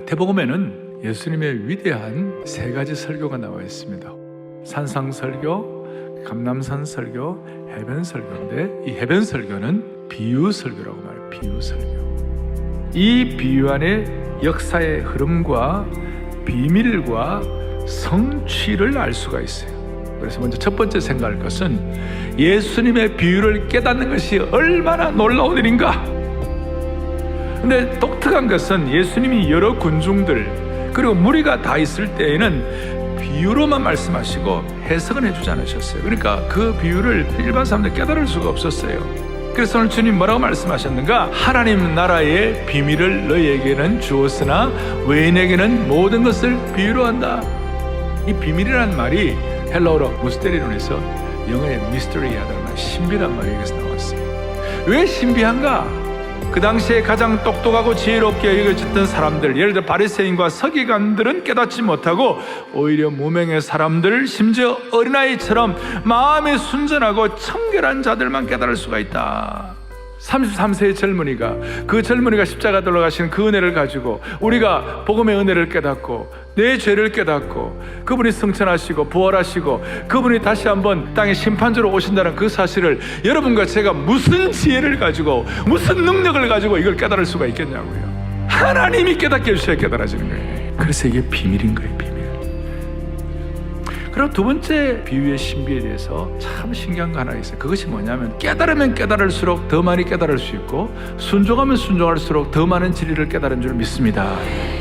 마태복음에는 예수님의 위대한 세 가지 설교가 나와 있습니다. 산상 설교, 감람산 설교, 해변 설교인데 이 해변 설교는 비유 설교라고 말해요. 비유 설교. 이 비유 안에 역사의 흐름과 비밀과 성취를 알 수가 있어요. 그래서 먼저 첫 번째 생각할 것은 예수님의 비유를 깨닫는 것이 얼마나 놀라운 일인가. 근데 독특한 것은 예수님이 여러 군중들 그리고 무리가 다 있을 때에는 비유로만 말씀하시고 해석은 해주지 않으셨어요. 그러니까 그 비유를 일반 사람들 깨달을 수가 없었어요. 그래서 오늘 주님 뭐라고 말씀하셨는가? 하나님 나라의 비밀을 너희에게는 주었으나 외인에게는 모든 것을 비유로 한다. 이 비밀이라는 말이 헬라어로 무스테리론에서 영어의 미스터리하다는 말, 신비란 말이 여기서 나왔어요. 왜 신비한가? 그 당시에 가장 똑똑하고 지혜롭게 여겨졌던 사람들, 예를 들어 바리새인과 서기관들은 깨닫지 못하고 오히려 무명의 사람들, 심지어 어린아이처럼 마음이 순전하고 청결한 자들만 깨달을 수가 있다. 33세의 젊은이가, 그 젊은이가 십자가 돌아가신 그 은혜를 가지고 우리가 복음의 은혜를 깨닫고 내 죄를 깨닫고 그분이 승천하시고 부활하시고 그분이 다시 한번 땅의 심판주로 오신다는 그 사실을 여러분과 제가 무슨 지혜를 가지고 무슨 능력을 가지고 이걸 깨달을 수가 있겠냐고요. 하나님이 깨닫게 해주셔야 깨달아지는 거예요. 그래서 이게 비밀인 거예요. 비밀. 그리고 두 번째 비유의 신비에 대해서 참 신기한 거 하나 있어요. 그것이 뭐냐면 깨달으면 깨달을수록 더 많이 깨달을 수 있고 순종하면 순종할수록 더 많은 진리를 깨달은 줄 믿습니다.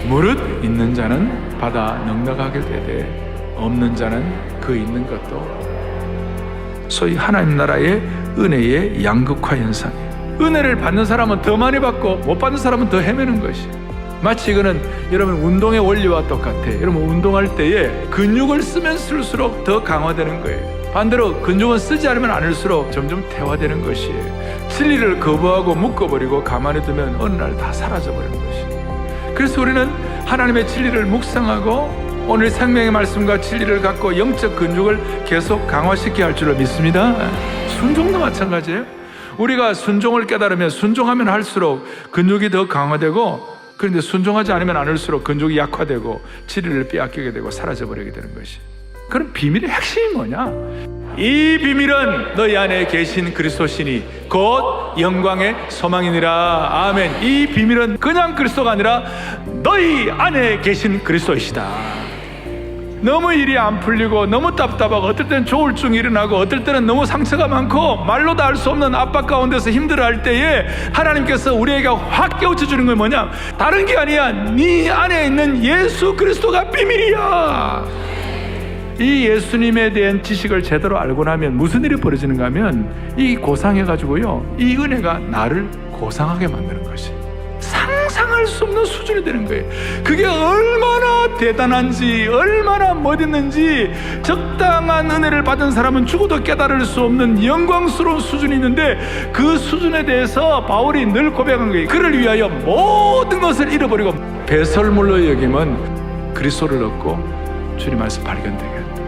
무릇 있는 자는 받아 넉넉하게 되되 없는 자는 그 있는 것도. 소위 하나님 나라의 은혜의 양극화 현상이에요. 은혜를 받는 사람은 더 많이 받고 못 받는 사람은 더 헤매는 것이에요. 마치 이거는 여러분 운동의 원리와 똑같아요. 여러분 운동할 때에 근육을 쓰면 쓸수록 더 강화되는 거예요. 반대로 근육은 쓰지 않으면 않을수록 점점 퇴화되는 것이에요. 진리를 거부하고 묶어버리고 가만히 두면 어느 날 다 사라져버리는 것이에요. 그래서 우리는 하나님의 진리를 묵상하고 오늘 생명의 말씀과 진리를 갖고 영적 근육을 계속 강화시켜야 할 줄로 믿습니다. 순종도 마찬가지예요. 우리가 순종을 깨달으면 순종하면 할수록 근육이 더 강화되고, 그런데 순종하지 않으면 않을수록 근육이 약화되고 진리를 빼앗기게 되고 사라져버리게 되는 것이. 그럼 비밀의 핵심이 뭐냐? 이 비밀은 너희 안에 계신 그리스도시니 곧 영광의 소망이니라. 아멘. 이 비밀은 그냥 그리스도가 아니라 너희 안에 계신 그리스도이시다. 너무 일이 안 풀리고 너무 답답하고 어떨 때는 조울증이 일어나고 어떨 때는 너무 상처가 많고 말로도 알 수 없는 압박 가운데서 힘들어할 때에 하나님께서 우리에게 확 깨우쳐 주는 건 뭐냐? 다른 게 아니야. 네 안에 있는 예수 그리스도가 비밀이야. 이 예수님에 대한 지식을 제대로 알고 나면 무슨 일이 벌어지는가 하면 이 고상해가지고요, 이 은혜가 나를 고상하게 만드는 것이 상상할 수 없는 수준이 되는 거예요. 그게 얼마나 대단한지, 얼마나 멋있는지, 적당한 은혜를 받은 사람은 죽어도 깨달을 수 없는 영광스러운 수준이 있는데 그 수준에 대해서 바울이 늘 고백한 거예요. 그를 위하여 모든 것을 잃어버리고 배설물로 여기면 그리스도를 얻고 주님 말씀 발견되게 한다.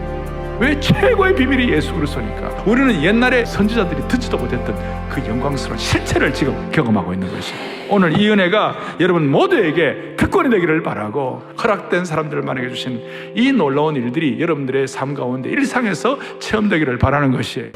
왜? 최고의 비밀이 예수 그리스도니까. 우리는 옛날에 선지자들이 듣지도 못했던 그 영광스러운 실체를 지금 경험하고 있는 것이에요. 오늘 이 은혜가 여러분 모두에게 특권이 되기를 바라고, 허락된 사람들을 만나게 주신 이 놀라운 일들이 여러분들의 삶 가운데 일상에서 체험되기를 바라는 것이에요.